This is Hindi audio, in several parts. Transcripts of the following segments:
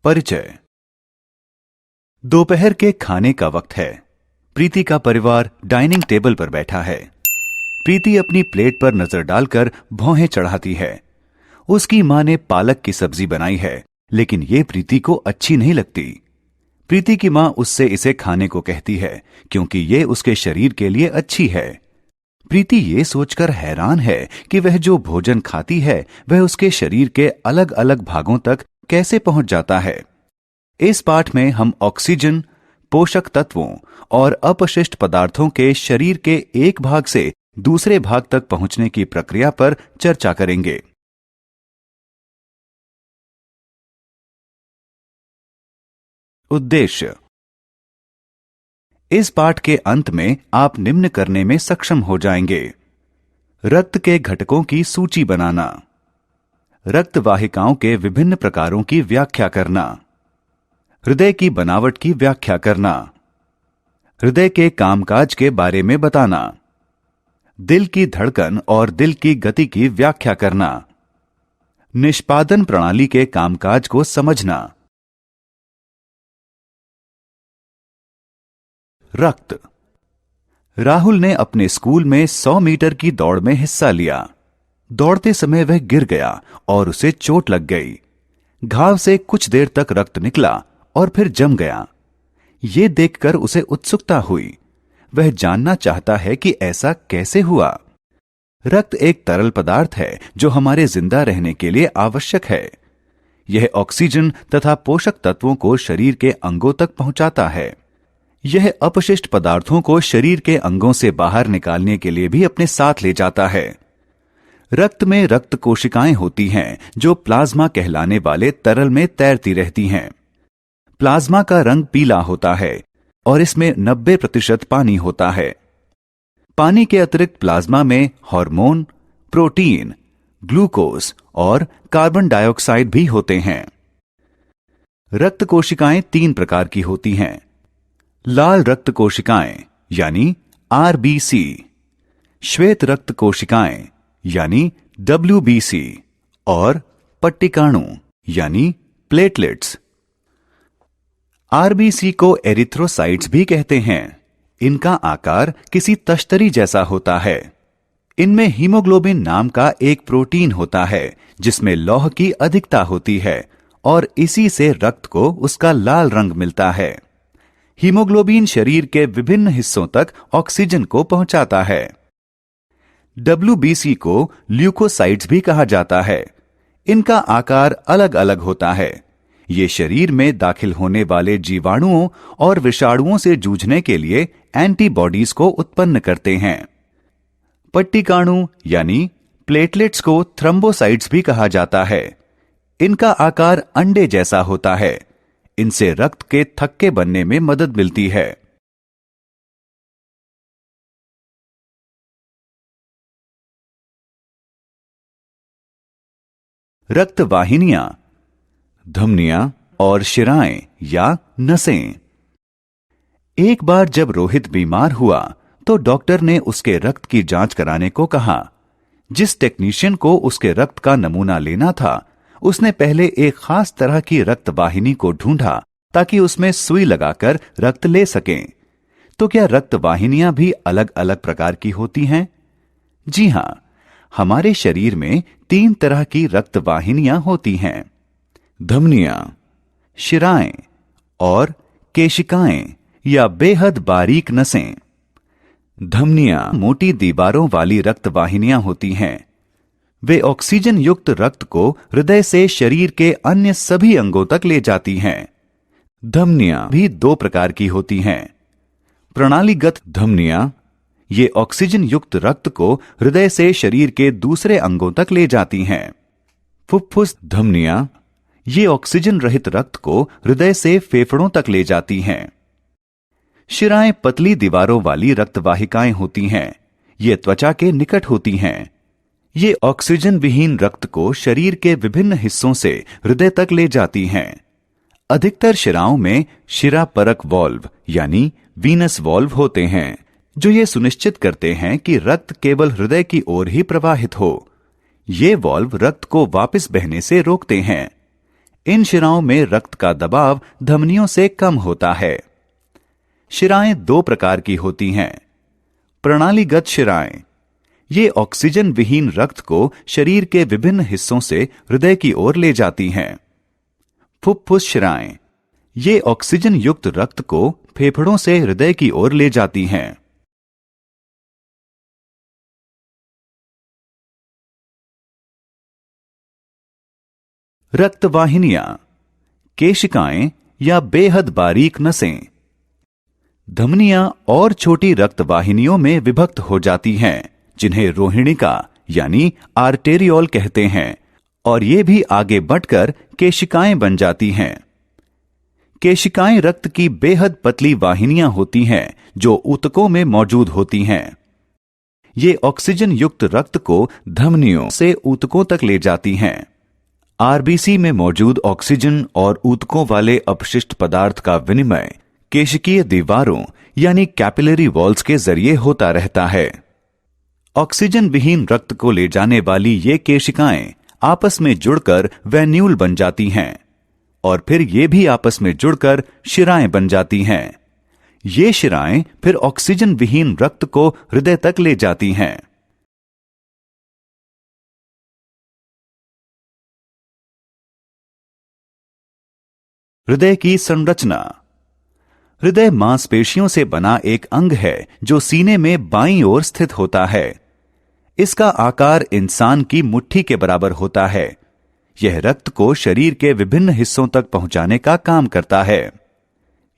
परिचय। दोपहर के खाने का वक्त है। प्रीति का परिवार डाइनिंग टेबल पर बैठा है। प्रीति अपनी प्लेट पर नजर डालकर भौहें चढ़ाती है। उसकी मां ने पालक की सब्जी बनाई है, लेकिन ये प्रीति को अच्छी नहीं लगती। प्रीति की मां उससे इसे खाने को कहती है क्योंकि ये उसके शरीर के लिए अच्छी है। प्रीति ये सोचकर हैरान है कि वह जो भोजन खाती है वह उसके शरीर के अलग अलग भागों तक कैसे पहुंच जाता है। इस पाठ में हम ऑक्सीजन, पोषक तत्वों और अपशिष्ट पदार्थों के शरीर के एक भाग से दूसरे भाग तक पहुंचने की प्रक्रिया पर चर्चा करेंगे। उद्देश्य। इस पाठ के अंत में आप निम्न करने में सक्षम हो जाएंगे: रक्त के घटकों की सूची बनाना, रक्त वाहिकाओं के विभिन्न प्रकारों की व्याख्या करना, हृदय की बनावट की व्याख्या करना, हृदय के कामकाज के बारे में बताना, दिल की धड़कन और दिल की गति की व्याख्या करना, निष्पादन प्रणाली के कामकाज को समझना। रक्त। राहुल ने अपने स्कूल में 100 मीटर की दौड़ में हिस्सा लिया। दौड़ते समय वह गिर गया और उसे चोट लग गई। घाव से कुछ देर तक रक्त निकला और फिर जम गया। ये देखकर उसे उत्सुकता हुई। वह जानना चाहता है कि ऐसा कैसे हुआ। रक्त एक तरल पदार्थ है जो हमारे जिंदा रहने के लिए आवश्यक है। यह ऑक्सीजन तथा पोषक तत्वों को शरीर के अंगों तक पहुंचाता है। यह अपशिष्ट पदार्थों को शरीर के अंगों से बाहर निकालने के लिए भी अपने साथ ले जाता है। रक्त में रक्त कोशिकाएं होती हैं जो प्लाज्मा कहलाने वाले तरल में तैरती रहती हैं। प्लाज्मा का रंग पीला होता है और इसमें 90% पानी होता है। पानी के अतिरिक्त प्लाज्मा में हार्मोन, प्रोटीन, ग्लूकोज और कार्बन डाइऑक्साइड भी होते हैं। रक्त कोशिकाएं 3 प्रकार की होती हैं: लाल रक्त कोशिकाएं यानी आरबीसी, श्वेत रक्त कोशिकाएं यानी डब्ल्यूबीसी और पट्टिकाणु यानी प्लेटलेट्स। आरबीसी को एरिथ्रोसाइट्स भी कहते हैं। इनका आकार किसी तश्तरी जैसा होता है। इनमें हीमोग्लोबिन नाम का एक प्रोटीन होता है जिसमें लौह की अधिकता होती है और इसी से रक्त को उसका लाल रंग मिलता है। हीमोग्लोबिन शरीर के विभिन्न हिस्सों तक ऑक्सीजन को पहुंचाता है। डब्ल्यूबीसी को ल्यूकोसाइट्स भी कहा जाता है। इनका आकार अलग अलग होता है। ये शरीर में दाखिल होने वाले जीवाणुओं और विषाणुओं से जूझने के लिए एंटीबॉडीज को उत्पन्न करते हैं। पट्टिकाणु यानी प्लेटलेट्स को थ्रोम्बोसाइट्स भी कहा जाता है। इनका आकार अंडे जैसा होता है। इनसे रक्त के थक्के बनने में मदद मिलती है। रक्त वाहिनियां, धमनियां और शिराएं या नसें। एक बार जब रोहित बीमार हुआ तो डॉक्टर ने उसके रक्त की जांच कराने को कहा। जिस टेक्नीशियन को उसके रक्त का नमूना लेना था उसने पहले एक खास तरह की रक्त वाहिनी को ढूंढा ताकि उसमें सुई लगाकर रक्त ले सकें। तो क्या रक्त वाहिनियां भी अलग अलग प्रकार की होती हैं? जी हां, हमारे शरीर में 3 तरह की रक्त वाहिनियां होती हैं: धमनियां, शिराएं और केशिकाएं या बेहद बारीक नसें। धमनियां मोटी दीवारों वाली रक्त वाहिनियां होती हैं। वे ऑक्सीजन युक्त रक्त को हृदय से शरीर के अन्य सभी अंगों तक ले जाती हैं। धमनियां भी 2 प्रकार की होती हैं: प्रणालीगत धमनियां, ये ऑक्सीजन युक्त रक्त को हृदय से शरीर के दूसरे अंगों तक ले जाती हैं। फुफ्फुस धमनियां, ये ऑक्सीजन रहित रक्त को हृदय से फेफड़ों तक ले जाती हैं। शिराएं पतली दीवारों वाली रक्त वाहिकाएं होती हैं। ये त्वचा के निकट होती हैं। ये ऑक्सीजन विहीन रक्त को शरीर के विभिन्न हिस्सों से हृदय तक ले जाती हैं। अधिकतर शिराओं में शिरा परक वाल्व यानी वीनस वाल्व होते हैं जो ये सुनिश्चित करते हैं कि रक्त केवल हृदय की ओर ही प्रवाहित हो। ये वाल्व रक्त को वापस बहने से रोकते हैं। इन शिराओं में रक्त का दबाव धमनियों से कम होता है। शिराएं दो प्रकार की होती हैं। प्रणालीगत शिराएं, ये ऑक्सीजन विहीन रक्त को शरीर के विभिन्न हिस्सों से हृदय की ओर ले जाती हैं। फुफ्फुस शिराएं, ये ऑक्सीजन युक्त रक्त को फेफड़ों से हृदय की ओर ले जाती हैं। रक्तवाहिनियां, केशिकाएं या बेहद बारीक नसें। धमनियां और छोटी रक्तवाहिनियों में विभक्त हो जाती हैं, जिन्हें रोहिणिका यानी आर्टेरियोल कहते हैं, और ये भी आगे बढ़कर केशिकाएं बन जाती हैं। केशिकाएं रक्त की बेहद पतली वाहिनियां होती हैं जो ऊतकों में मौजूद होती हैं। ये ऑक्सीजन युक्त रक्त को धमनियों से ऊतकों तक ले जाती हैं। आरबीसी में मौजूद ऑक्सीजन और ऊतकों वाले अपशिष्ट पदार्थ का विनिमय केशिकीय दीवारों यानी कैपिलरी वॉल्स के जरिए होता रहता है। ऑक्सीजन विहीन रक्त को ले जाने वाली ये केशिकाएं आपस में जुड़कर वेन्यूल बन जाती हैं और फिर ये भी आपस में जुड़कर शिराएं बन जाती हैं। ये शिराएं फिर ऑक्सीजन विहीन रक्त को हृदय तक ले जाती हैं। हृदय की संरचना। हृदय मांसपेशियों से बना एक अंग है जो सीने में बाईं ओर स्थित होता है। इसका आकार इंसान की मुट्ठी के बराबर होता है। यह रक्त को शरीर के विभिन्न हिस्सों तक पहुंचाने का काम करता है।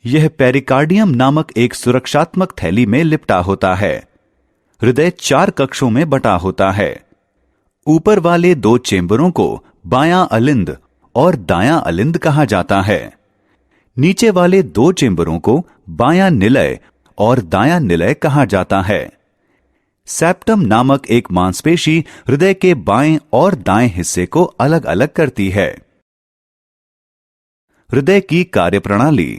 यह पेरिकार्डियम नामक एक सुरक्षात्मक थैली में लिपटा होता है। हृदय 4 कक्षों में बटा होता है। ऊपर वाले 2 चेंबरों को बायां अलिंद और दायां अलिंद कहा जाता है। नीचे वाले 2 चेंबरों को बायां निलय और दायां निलय कहा जाता है। सेप्टम नामक एक मांसपेशी हृदय के बाएं और दाएं हिस्से को अलग अलग करती है। हृदय की कार्यप्रणाली।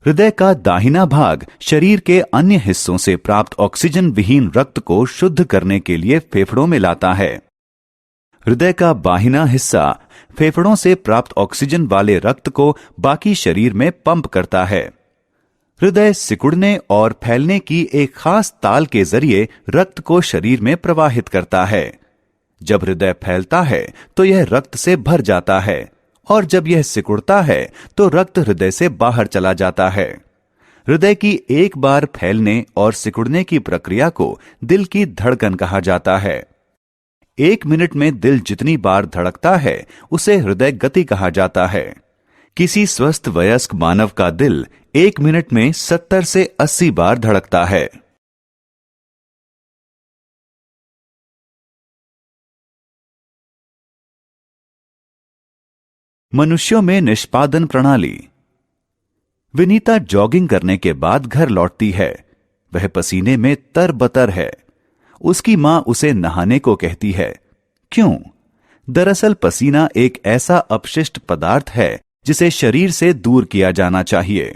हृदय का दाहिना भाग शरीर के अन्य हिस्सों से प्राप्त ऑक्सीजन विहीन रक्त को शुद्ध करने के लिए फेफड़ों में लाता है। हृदय का बाहिना हिस्सा फेफड़ों से प्राप्त ऑक्सीजन वाले रक्त को बाकी शरीर में पंप करता है। हृदय सिकुड़ने और फैलने की एक खास ताल के जरिए रक्त को शरीर में प्रवाहित करता है। जब हृदय फैलता है तो यह रक्त से भर जाता है और जब यह सिकुड़ता है तो रक्त हृदय से बाहर चला जाता है। हृदय की एक बार फैलने और सिकुड़ने की प्रक्रिया को दिल की धड़कन कहा जाता है। 1 मिनट में दिल जितनी बार धड़कता है उसे हृदय गति कहा जाता है। किसी स्वस्थ वयस्क मानव का दिल 1 मिनट में 70 से 80 बार धड़कता है। मनुष्यों में निष्पादन प्रणाली। विनीता जॉगिंग करने के बाद घर लौटती है। वह पसीने में तरबतर है। उसकी मां उसे नहाने को कहती है। क्यों? दरअसल पसीना एक ऐसा अपशिष्ट पदार्थ है जिसे शरीर से दूर किया जाना चाहिए।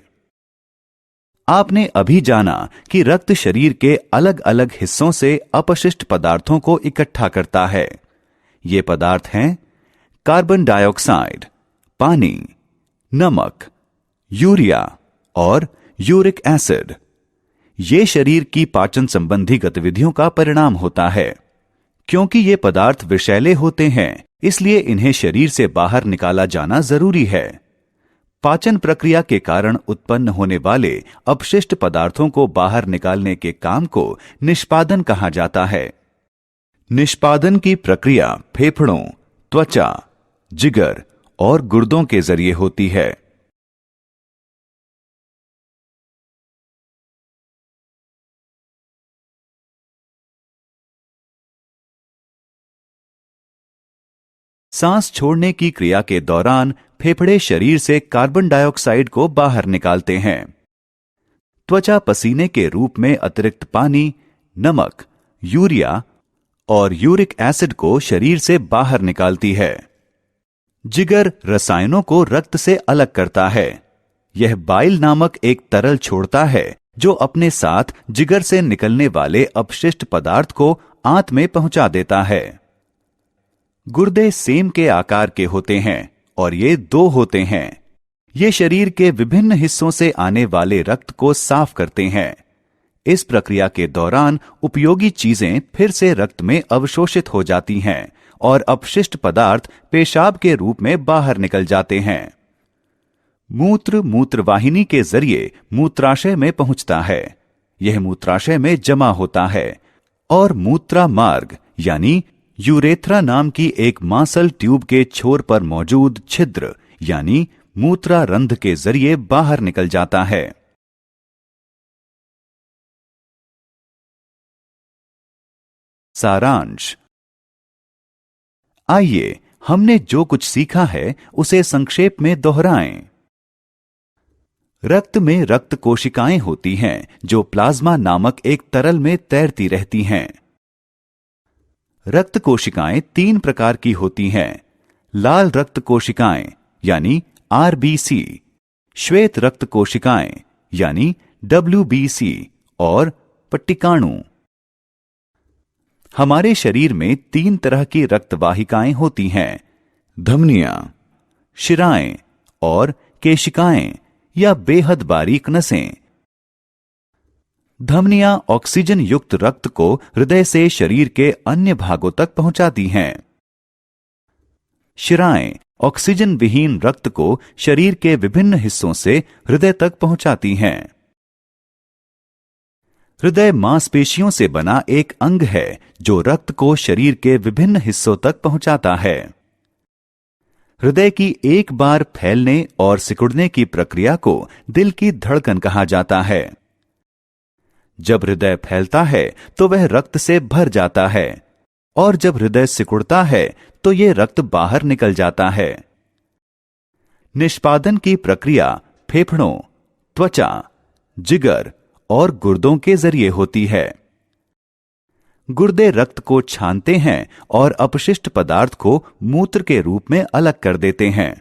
आपने अभी जाना कि रक्त शरीर के अलग अलग हिस्सों से अपशिष्ट पदार्थों को इकट्ठा करता है। ये पदार्थ हैं कार्बन डाइऑक्साइड, पानी, नमक, यूरिया और यूरिक एसिड। ये शरीर की पाचन संबंधी गतिविधियों का परिणाम होता है। क्योंकि ये पदार्थ विषैले होते हैं, इसलिए इन्हें शरीर से बाहर निकाला जाना जरूरी है। पाचन प्रक्रिया के कारण उत्पन्न होने वाले अपशिष्ट पदार्थों को बाहर निकालने के काम को निष्पादन कहा जाता है। निष्पादन की प्रक्रिया फेफड़ों, त्वचा, जिगर और गुर्दों के जरिए होती है। सांस छोड़ने की क्रिया के दौरान फेफड़े शरीर से कार्बन डाइऑक्साइड को बाहर निकालते हैं। त्वचा पसीने के रूप में अतिरिक्त पानी, नमक, यूरिया और यूरिक एसिड को शरीर से बाहर निकालती है। जिगर रसायनों को रक्त से अलग करता है। यह बाइल नामक एक तरल छोड़ता है जो अपने साथ जिगर से निकलने वाले अपशिष्ट पदार्थ को आंत में पहुंचा देता है। गुर्दे सेम के आकार के होते हैं और ये दो होते हैं। ये शरीर के विभिन्न हिस्सों से आने वाले रक्त को साफ करते हैं। इस प्रक्रिया के दौरान उपयोगी चीजें फिर से रक्त में अवशोषित हो जाती हैं और अपशिष्ट पदार्थ पेशाब के रूप में बाहर निकल जाते हैं। मूत्र मूत्रवाहिनी के जरिए मूत्राशय में पहुंचता है। यह मूत्राशय में जमा होता है और मूत्रा मार्ग यानी यूरेथ्रा नाम की एक मांसल ट्यूब के छोर पर मौजूद छिद्र यानी मूत्रा रंध्र के जरिए बाहर निकल जाता है। सारांश। आइए हमने जो कुछ सीखा है उसे संक्षेप में दोहराएं। रक्त में रक्त कोशिकाएं होती हैं जो प्लाज्मा नामक एक तरल में तैरती रहती हैं। रक्त कोशिकाएं 3 प्रकार की होती हैं। लाल रक्त कोशिकाएं यानी आरबीसी, श्वेत रक्त कोशिकाएं यानी डब्ल्यूबीसी और पट्टिकाणु। हमारे शरीर में 3 तरह की रक्तवाहिकाएं होती हैं, धमनियां, शिराएं और केशिकाएं या बेहद बारीक नसें। धमनियां ऑक्सीजन युक्त रक्त को हृदय से शरीर के अन्य भागों तक पहुंचाती हैं। शिराएं ऑक्सीजन विहीन रक्त को शरीर के विभिन्न हिस्सों से हृदय तक पहुंचाती हैं। हृदय मांसपेशियों से बना एक अंग है जो रक्त को शरीर के विभिन्न हिस्सों तक पहुंचाता है। हृदय की एक बार फैलने और सिकुड़ने की प्रक्रिया को दिल की धड़कन कहा जाता है। जब हृदय फैलता है तो वह रक्त से भर जाता है और जब हृदय सिकुड़ता है तो यह रक्त बाहर निकल जाता है। निष्पादन की प्रक्रिया फेफड़ों, त्वचा, जिगर और गुर्दों के जरिए होती है। गुर्दे रक्त को छानते हैं और अपशिष्ट पदार्थ को मूत्र के रूप में अलग कर देते हैं।